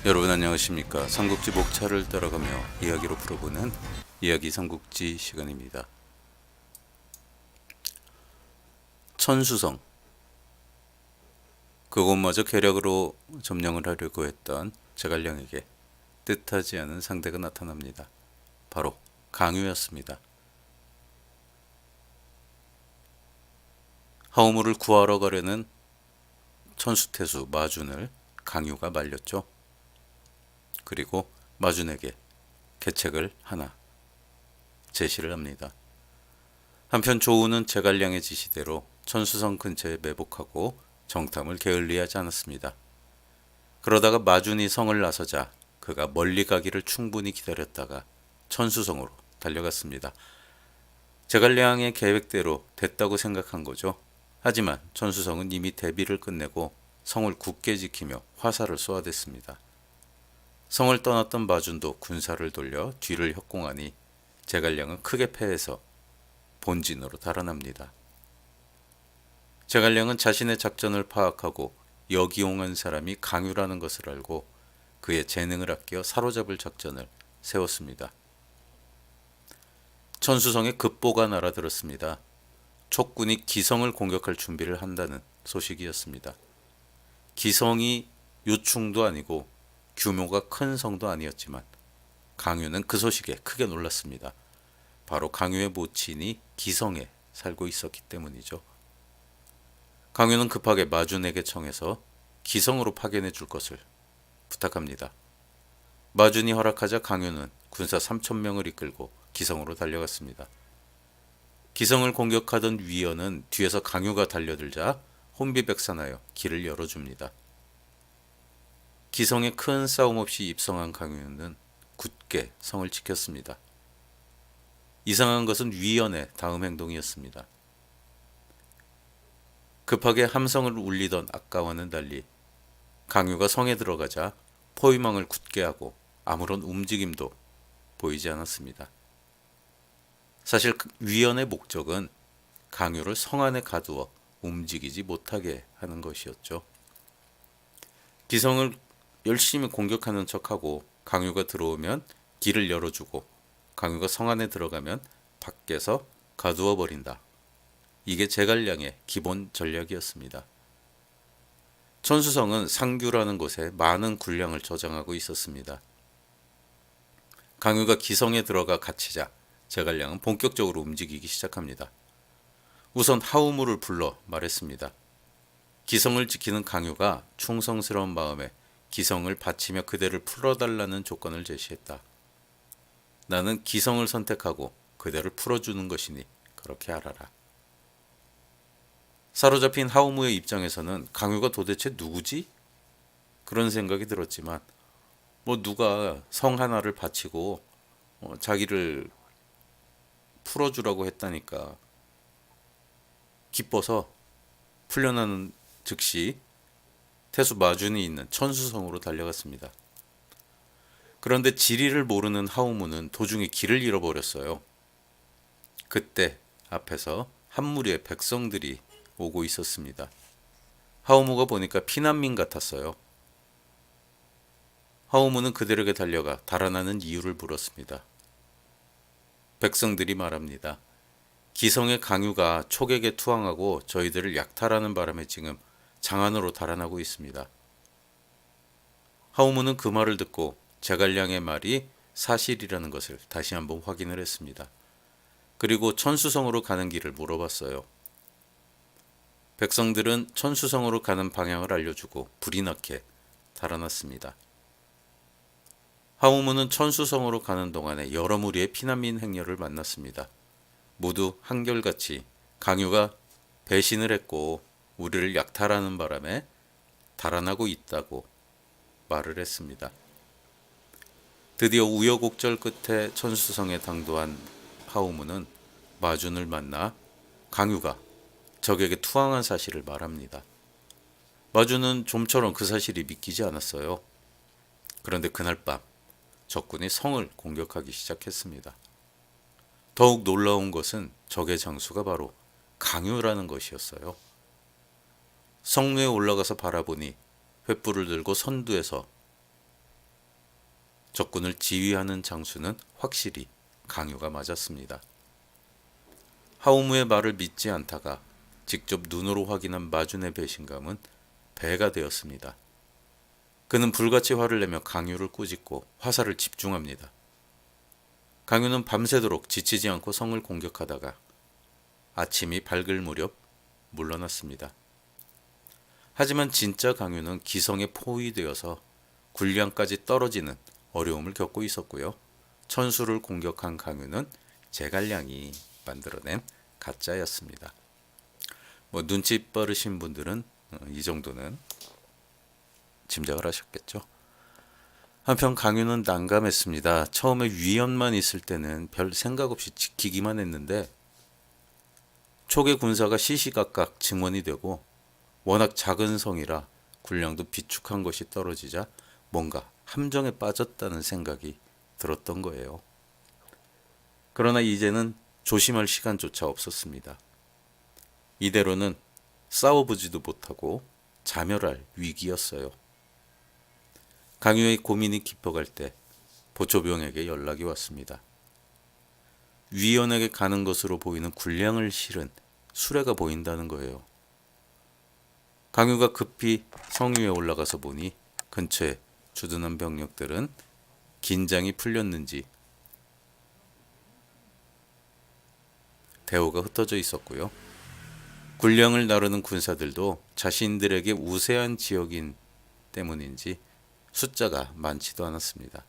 여러분 안녕하십니까. 삼국지 목차를 따라가며 이야기로 풀어보는 이야기 삼국지 시간입니다. 천수성, 그곳마저 계략으로 점령을 하려고 했던 제갈량에게 뜻하지 않은 상대가 나타납니다. 바로 강유였습니다. 하우무를 구하러 가려는 천수태수 마준을 강유가 말렸죠. 그리고 마준에게 계책을 하나 제시를 합니다. 한편 조우는 제갈량의 지시대로 천수성 근처에 매복하고 정탐을 게을리하지 않았습니다. 그러다가 마준이 성을 나서자 그가 멀리 가기를 충분히 기다렸다가 천수성으로 달려갔습니다. 제갈량의 계획대로 됐다고 생각한 거죠. 하지만 천수성은 이미 대비를 끝내고 성을 굳게 지키며 화살을 쏘아댔습니다. 성을 떠났던 마준도 군사를 돌려 뒤를 협공하니 제갈량은 크게 패해서 본진으로 달아납니다. 제갈량은 자신의 작전을 파악하고 역이용한 사람이 강유라는 것을 알고 그의 재능을 아껴 사로잡을 작전을 세웠습니다. 천수성의 급보가 날아들었습니다. 촉군이 기성을 공격할 준비를 한다는 소식이었습니다. 기성이 요충도 아니고 규모가 큰 성도 아니었지만 강유는 그 소식에 크게 놀랐습니다. 바로 강유의 모친이 기성에 살고 있었기 때문이죠. 강유는 급하게 마준에게 청해서 기성으로 파견해 줄 것을 부탁합니다. 마준이 허락하자 강유는 군사 3,000명을 이끌고 기성으로 달려갔습니다. 기성을 공격하던 위원은 뒤에서 강유가 달려들자 혼비백산하여 길을 열어줍니다. 기성에 큰 싸움 없이 입성한 강유는 굳게 성을 지켰습니다. 이상한 것은 위원의 다음 행동이었습니다. 급하게 함성을 울리던 아까와는 달리 강유가 성에 들어가자 포위망을 굳게 하고 아무런 움직임도 보이지 않았습니다. 사실 위원의 목적은 강유를 성 안에 가두어 움직이지 못하게 하는 것이었죠. 기성을 열심히 공격하는 척하고 강유가 들어오면 길을 열어주고 강유가 성 안에 들어가면 밖에서 가두어 버린다. 이게 제갈량의 기본 전략이었습니다. 천수성은 상규라는 곳에 많은 군량을 저장하고 있었습니다. 강유가 기성에 들어가 갇히자 제갈량은 본격적으로 움직이기 시작합니다. 우선 하우무를 불러 말했습니다. 기성을 지키는 강유가 충성스러운 마음에 기성을 바치며 그대를 풀어달라는 조건을 제시했다. 나는 기성을 선택하고 그대를 풀어주는 것이니 그렇게 알아라. 사로잡힌 하우무의 입장에서는 강유가 도대체 누구지? 그런 생각이 들었지만 누가 성 하나를 바치고 자기를 풀어주라고 했다니까 기뻐서 풀려나는 즉시 태수 마준이 있는 천수성으로 달려갔습니다. 그런데 지리를 모르는 하우무는 도중에 길을 잃어버렸어요. 그때 앞에서 한 무리의 백성들이 오고 있었습니다. 하우무가 보니까 피난민 같았어요. 하우무는 그들에게 달려가 달아나는 이유를 물었습니다. 백성들이 말합니다. 기성의 강유가 촉에게 투항하고 저희들을 약탈하는 바람에 지금 장안으로 달아나고 있습니다. 하우무는 그 말을 듣고 제갈량의 말이 사실이라는 것을 다시 한번 확인을 했습니다. 그리고 천수성으로 가는 길을 물어봤어요. 백성들은 천수성으로 가는 방향을 알려주고 불이 나게 달아났습니다. 하우무는 천수성으로 가는 동안에 여러 무리의 피난민 행렬을 만났습니다. 모두 한결같이 강유가 배신을 했고 우리를 약탈하는 바람에 달아나고 있다고 말을 했습니다. 드디어 우여곡절 끝에 천수성에 당도한 하우무는 마준을 만나 강유가 적에게 투항한 사실을 말합니다. 마준은 좀처럼 그 사실이 믿기지 않았어요. 그런데 그날 밤 적군이 성을 공격하기 시작했습니다. 더욱 놀라운 것은 적의 장수가 바로 강유라는 것이었어요. 성루에 올라가서 바라보니 횃불을 들고 선두에서 적군을 지휘하는 장수는 확실히 강요가 맞았습니다. 하오무의 말을 믿지 않다가 직접 눈으로 확인한 마준의 배신감은 배가 되었습니다. 그는 불같이 화를 내며 강유를 꾸짖고 화살을 집중합니다. 강유는 밤새도록 지치지 않고 성을 공격하다가 아침이 밝을 무렵 물러났습니다. 하지만 진짜 강유는 기성에 포위되어서 군량까지 떨어지는 어려움을 겪고 있었고요. 천수를 공격한 강유는 제갈량이 만들어낸 가짜였습니다. 눈치 빠르신 분들은 이 정도는 짐작을 하셨겠죠. 한편 강유는 난감했습니다. 처음에 위연만 있을 때는 별 생각 없이 지키기만 했는데 초계 군사가 시시각각 증원이 되고 워낙 작은 성이라 군량도 비축한 것이 떨어지자 뭔가 함정에 빠졌다는 생각이 들었던 거예요. 그러나 이제는 조심할 시간조차 없었습니다. 이대로는 싸워보지도 못하고 자멸할 위기였어요. 강유의 고민이 깊어갈 때 보초병에게 연락이 왔습니다. 위원에게 가는 것으로 보이는 군량을 실은 수레가 보인다는 거예요. 강유가 급히 성 위에 올라가서 보니 근처에 주둔한 병력들은 긴장이 풀렸는지 대우가 흩어져 있었고요. 군량을 나르는 군사들도 자신들에게 우세한 지역인 때문인지 숫자가 많지도 않았습니다.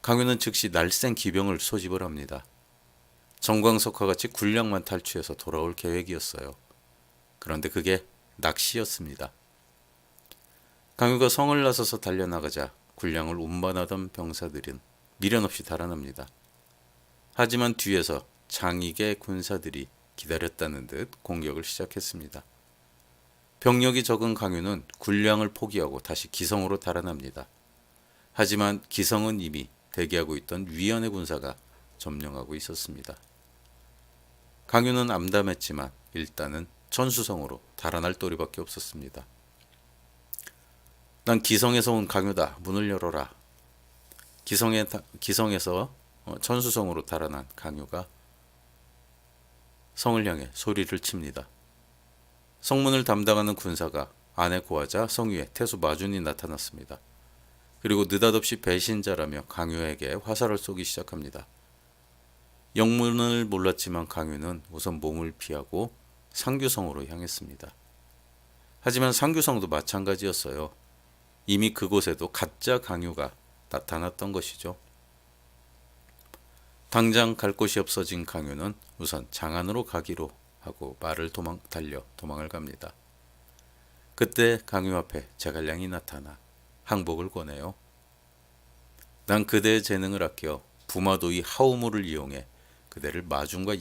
강유는 즉시 날쌘 기병을 소집을 합니다. 정광석과 같이 군량만 탈취해서 돌아올 계획이었어요. 그런데 그게 낚시였습니다. 강유가 성을 나서서 달려나가자 군량을 운반하던 병사들은 미련 없이 달아납니다. 하지만 뒤에서 장익의 군사들이 기다렸다는 듯 공격을 시작했습니다. 병력이 적은 강유는 군량을 포기하고 다시 기성으로 달아납니다. 하지만 기성은 이미 대기하고 있던 위연의 군사가 점령하고 있었습니다. 강유는 암담했지만 일단은 천수성으로 달아날 도리밖에 없었습니다. 난 기성에서 온 강유다. 문을 열어라. 기성에서 천수성으로 달아난 강유가 성을 향해 소리를 칩니다. 성문을 담당하는 군사가 안에 고하자 성 위에 태수 마준이 나타났습니다. 그리고 느닷없이 배신자라며 강유에게 화살을 쏘기 시작합니다. 영문을 몰랐지만 강유는 우선 몸을 피하고 상규성으로 향했습니다. 하지만 상규성도 마찬가지였어요. 이미 그곳에도 가짜 강유가 나타났던 것이죠. 당장 갈 곳이 없어진 강유는 우선 장안으로 가기로 하고 말을 달려 도망을 갑니다. 그때 강유 앞에 제갈량이 나타나 항복을 권해요. 난 그대의 재능을 아껴 부마도이 하우무를 이용해 그대를 마중과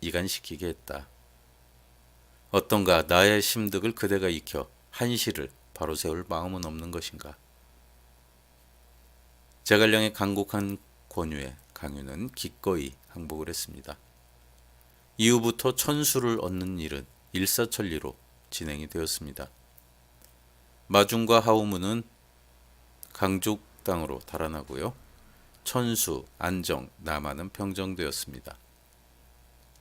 이간시키게 했다. 어떤가 나의 심득을 그대가 익혀 한시를 바로 세울 마음은 없는 것인가. 제갈량의 간곡한 권유에 강유는 기꺼이 항복을 했습니다. 이후부터 천수를 얻는 일은 일사천리로 진행이 되었습니다. 마중과 하우무는 강족 땅으로 달아나고요. 천수, 안정, 남한은 평정되었습니다.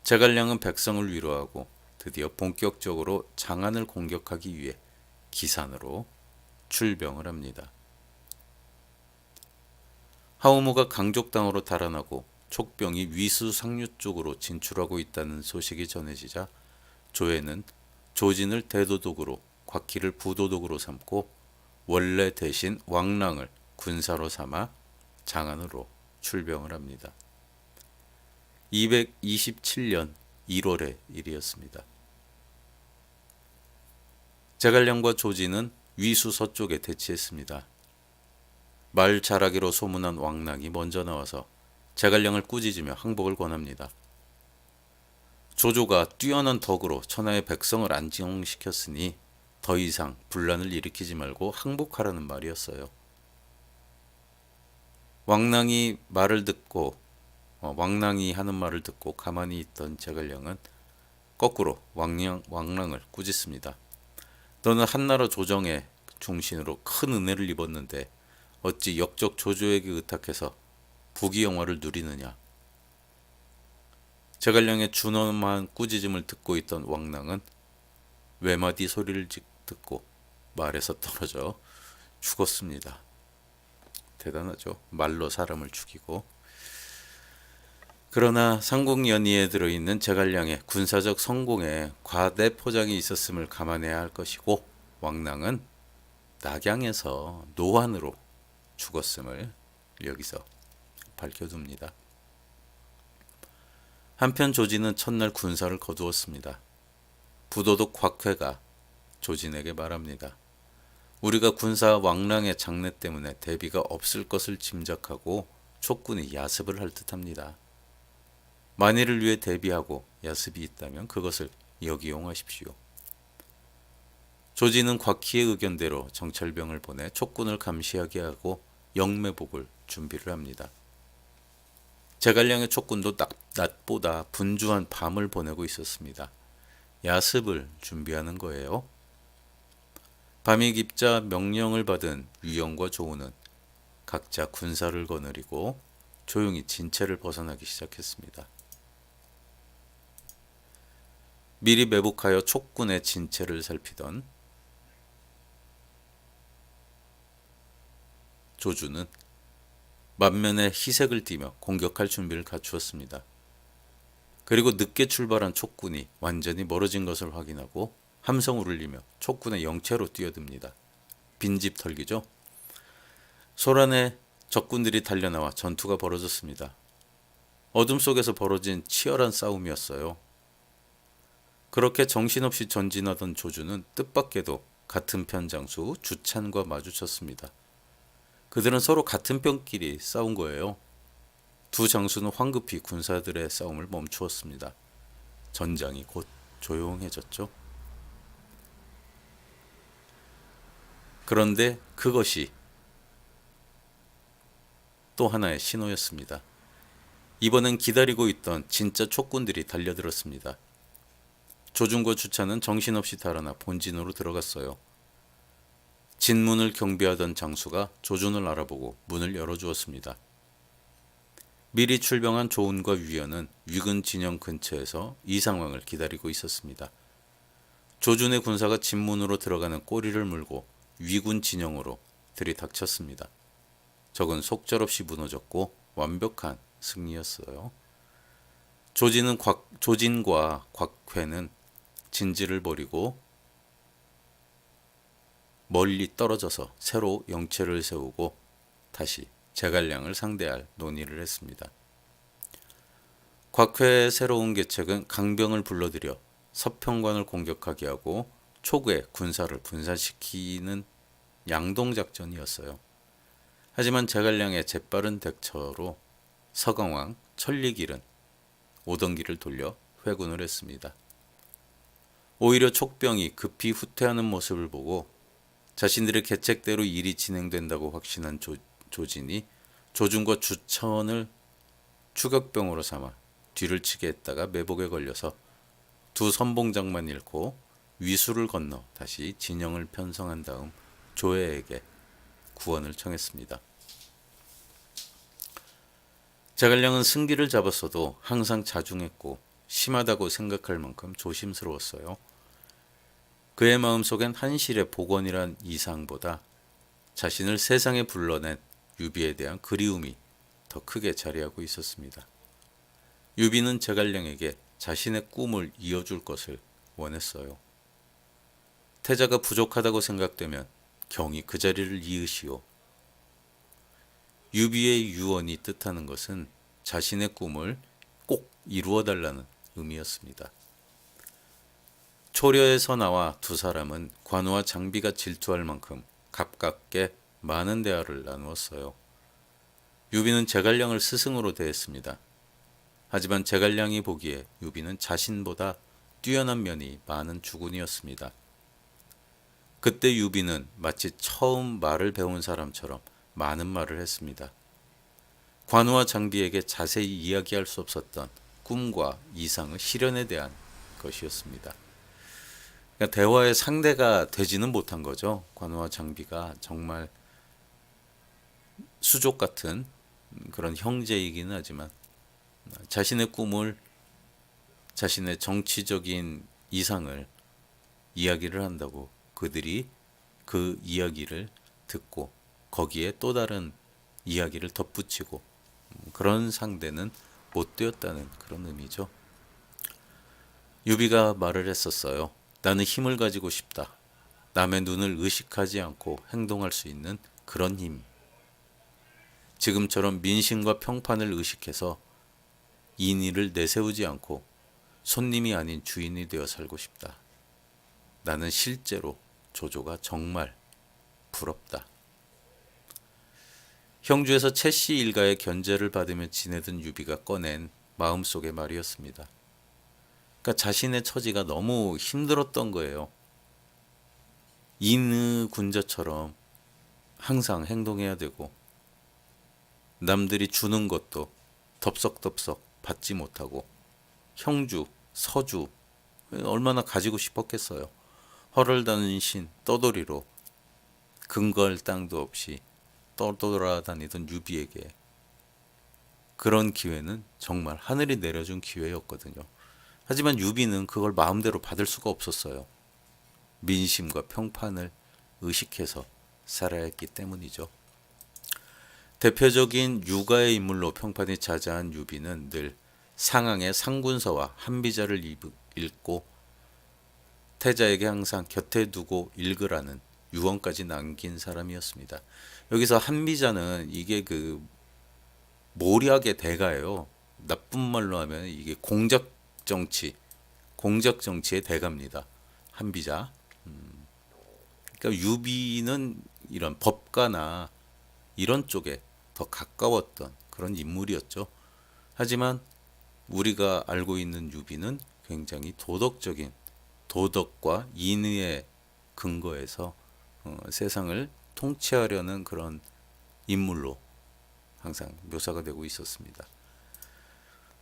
제갈량은 백성을 위로하고 드디어 본격적으로 장안을 공격하기 위해 기산으로 출병을 합니다. 하우무가 강족 땅으로 달아나고 촉병이 위수 상류 쪽으로 진출하고 있다는 소식이 전해지자 조회는 조진을 대도독으로 곽희를 부도독으로 삼고 원래 대신 왕랑을 군사로 삼아 장안으로 출병을 합니다. 227년 1월의 일이었습니다. 제갈량과 조진은 위수 서쪽에 대치했습니다. 말 잘하기로 소문난 왕랑이 먼저 나와서 제갈량을 꾸짖으며 항복을 권합니다. 조조가 뛰어난 덕으로 천하의 백성을 안정시켰으니 더 이상 분란을 일으키지 말고 항복하라는 말이었어요. 왕랑이 하는 말을 듣고 가만히 있던 제갈량은 거꾸로 왕랑을 꾸짖습니다. 너는 한나라 조정의 중신으로 큰 은혜를 입었는데 어찌 역적 조조에게 의탁해서 부귀 영화를 누리느냐. 제갈량의 준엄한 꾸짖음을 듣고 있던 왕랑은 외마디 소리를 듣고 말에서 떨어져 죽었습니다. 대단하죠. 말로 사람을 죽이고. 그러나 삼국연의에 들어있는 제갈량의 군사적 성공에 과대포장이 있었음을 감안해야 할 것이고, 왕랑은 낙양에서 노환으로 죽었음을 여기서 밝혀둡니다. 한편 조진은 첫날 군사를 거두었습니다. 부도덕 곽회가 조진에게 말합니다. 우리가 군사 왕랑의 장래 때문에 대비가 없을 것을 짐작하고 촉군이 야습을 할 듯합니다. 만일을 위해 대비하고 야습이 있다면 그것을 역이용하십시오. 조진은 곽희의 의견대로 정찰병을 보내 촉군을 감시하게 하고 영매복을 준비를 합니다. 제갈량의 촉군도 낮보다 분주한 밤을 보내고 있었습니다. 야습을 준비하는 거예요. 밤이 깊자 명령을 받은 유영과 조우는 각자 군사를 거느리고 조용히 진체를 벗어나기 시작했습니다. 미리 매복하여 촉군의 진체를 살피던 조주는 만면에 희색을 띠며 공격할 준비를 갖추었습니다. 그리고 늦게 출발한 촉군이 완전히 멀어진 것을 확인하고 함성을 울리며 촉군의 영체로 뛰어듭니다. 빈집 털기죠. 소란에 적군들이 달려나와 전투가 벌어졌습니다. 어둠 속에서 벌어진 치열한 싸움이었어요. 그렇게 정신없이 전진하던 조주는 뜻밖에도 같은 편 장수 주찬과 마주쳤습니다. 그들은 서로 같은 편끼리 싸운 거예요. 두 장수는 황급히 군사들의 싸움을 멈추었습니다. 전장이 곧 조용해졌죠. 그런데 그것이 또 하나의 신호였습니다. 이번엔 기다리고 있던 진짜 촉군들이 달려들었습니다. 조준과 주찬은 정신없이 달아나 본진으로 들어갔어요. 진문을 경비하던 장수가 조준을 알아보고 문을 열어주었습니다. 미리 출병한 조운과 위연은 위근 진영 근처에서 이 상황을 기다리고 있었습니다. 조준의 군사가 진문으로 들어가는 꼬리를 물고 위군 진영으로 들이닥쳤습니다. 적은 속절없이 무너졌고 완벽한 승리였어요. 조진과 곽회는 진지를 버리고 멀리 떨어져서 새로 영체를 세우고 다시 제갈량을 상대할 논의를 했습니다. 곽회의 새로운 계책은 강병을 불러들여 서평관을 공격하게 하고 촉의 군사를 분산시키는 양동작전이었어요. 하지만 제갈량의 재빠른 대처로 서강왕 천리길은 오던 길을 돌려 회군을 했습니다. 오히려 촉병이 급히 후퇴하는 모습을 보고 자신들의 계책대로 일이 진행된다고 확신한 조진이 조준과 주천을 추격병으로 삼아 뒤를 치게 했다가 매복에 걸려서 두 선봉장만 잃고 위수를 건너 다시 진영을 편성한 다음 조회에게 구원을 청했습니다. 제갈량은 승기를 잡았어도 항상 자중했고 심하다고 생각할 만큼 조심스러웠어요. 그의 마음속엔 한실의 복원이란 이상보다 자신을 세상에 불러낸 유비에 대한 그리움이 더 크게 자리하고 있었습니다. 유비는 제갈량에게 자신의 꿈을 이어줄 것을 원했어요. 태자가 부족하다고 생각되면 경이 그 자리를 이으시오. 유비의 유언이 뜻하는 것은 자신의 꿈을 꼭 이루어달라는 의미였습니다. 초려에서 나와 두 사람은 관우와 장비가 질투할 만큼 가깝게 많은 대화를 나누었어요. 유비는 제갈량을 스승으로 대했습니다. 하지만 제갈량이 보기에 유비는 자신보다 뛰어난 면이 많은 주군이었습니다. 그때 유비는 마치 처음 말을 배운 사람처럼 많은 말을 했습니다. 관우와 장비에게 자세히 이야기할 수 없었던 꿈과 이상의 실현에 대한 것이었습니다. 그러니까 대화의 상대가 되지는 못한 거죠. 관우와 장비가 정말 수족 같은 그런 형제이기는 하지만 자신의 꿈을, 자신의 정치적인 이상을 이야기를 한다고 그들이 그 이야기를 듣고 거기에 또 다른 이야기를 덧붙이고 그런 상대는 못 되었다는 그런 의미죠. 유비가 말을 했었어요. 나는 힘을 가지고 싶다. 남의 눈을 의식하지 않고 행동할 수 있는 그런 힘. 지금처럼 민심과 평판을 의식해서 인의를 내세우지 않고 손님이 아닌 주인이 되어 살고 싶다. 나는 실제로 조조가 정말 부럽다. 형주에서 채씨 일가의 견제를 받으며 지내던 유비가 꺼낸 마음속의 말이었습니다. 그러니까 자신의 처지가 너무 힘들었던 거예요. 인의 군자처럼 항상 행동해야 되고 남들이 주는 것도 덥석덥석 받지 못하고 형주, 서주 얼마나 가지고 싶었겠어요. 헐을다니신 떠돌이로 근거할 땅도 없이 떠돌아다니던 유비에게 그런 기회는 정말 하늘이 내려준 기회였거든요. 하지만 유비는 그걸 마음대로 받을 수가 없었어요. 민심과 평판을 의식해서 살아야 했기 때문이죠. 대표적인 육아의 인물로 평판이 자자한 유비는 늘 상항의 상군서와 한비자를 읽고 태자에게 항상 곁에 두고 읽으라는 유언까지 남긴 사람이었습니다. 여기서 한비자는 이게 그 모략의 대가예요. 나쁜 말로 하면 이게 공작 정치의 대가입니다. 한비자. 그러니까 유비는 이런 법가나 이런 쪽에 더 가까웠던 그런 인물이었죠. 하지만 우리가 알고 있는 유비는 굉장히 도덕적인 도덕과 인의의 근거에서 세상을 통치하려는 그런 인물로 항상 묘사가 되고 있었습니다.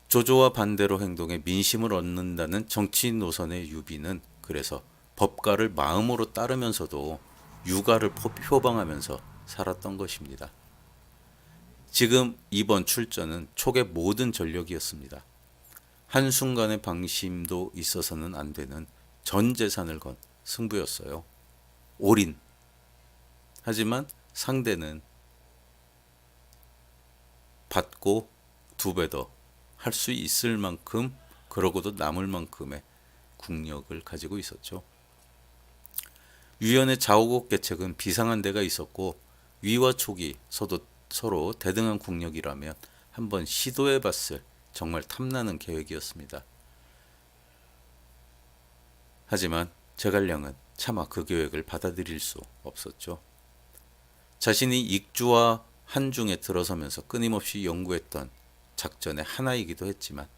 조조와 반대로 행동해 민심을 얻는다는 정치 노선의 유비는 그래서 법가를 마음으로 따르면서도 육아를 표방하면서 살았던 것입니다. 지금 이번 출전은 촉의 모든 전력이었습니다. 한순간의 방심도 있어서는 안 되는 전 재산을 건 승부였어요. 올인. 하지만 상대는 받고 두 배 더 할 수 있을 만큼 그러고도 남을 만큼의 국력을 가지고 있었죠. 유연의 좌우국 계책은 비상한 데가 있었고 위와 촉이 서로 대등한 국력이라면 한번 시도해봤을 정말 탐나는 계획이었습니다. 하지만 제갈량은 차마 그 계획을 받아들일 수 없었죠. 자신이 익주와 한중에 들어서면서 끊임없이 연구했던 작전의 하나이기도 했지만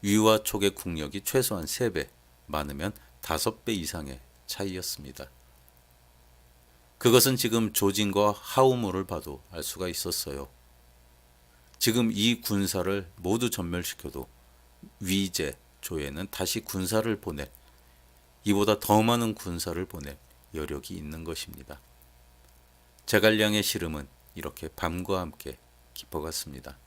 위와 촉의 국력이 최소한 3배, 많으면 5배 이상의 차이였습니다. 그것은 지금 조진과 하우무를 봐도 알 수가 있었어요. 지금 이 군사를 모두 전멸시켜도 위제, 조에는 다시 군사를 보낼, 이보다 더 많은 군사를 보낼 여력이 있는 것입니다. 제갈량의 시름은 이렇게 밤과 함께 깊어갔습니다.